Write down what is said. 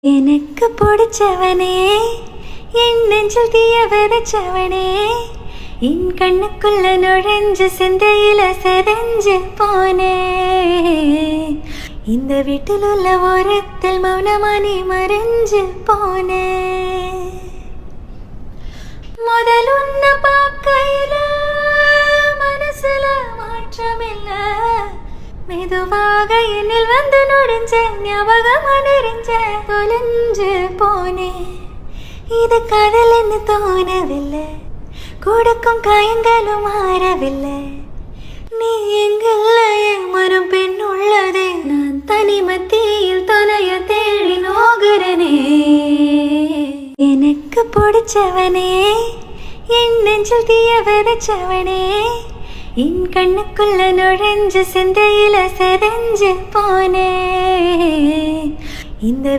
எனக்கு பிடிச்சவனே, என் நெஞ்சில் தீய விதைச்சவனே, என் கண்ணுக்குள்ள நுழைஞ்சு சிந்தையில செதஞ்சு போனே. இந்த வீட்டில் உள்ள ஓரத்தில் மௌனமா நீ மறைஞ்சு போனே. முதல் உன்ன பார்க்கையில மனசுல மாற்றமில்ல, மெதுவாக என்னில் வந்து நுழைஞ்ச ஞாபகமா நெறிஞ்ச தொலைஞ்சு போனே. இது காதல் என்று தோணவில்லை, கொடுக்கும் காயங்களும் மாறவில்லை. நீ எங்கில்ல என் மனம் பெண் உள்ளதே, நான் தனி மத்தியில் துணைய தேடி நோகிறனே. எனக்கு பிடிச்சவனே, என் நெஞ்சில் தீய விதைச்சவனே, என் கண்ணுக்குள்ள நுழைஞ்சு சிந்தையில செதஞ்சு போனே. இந்த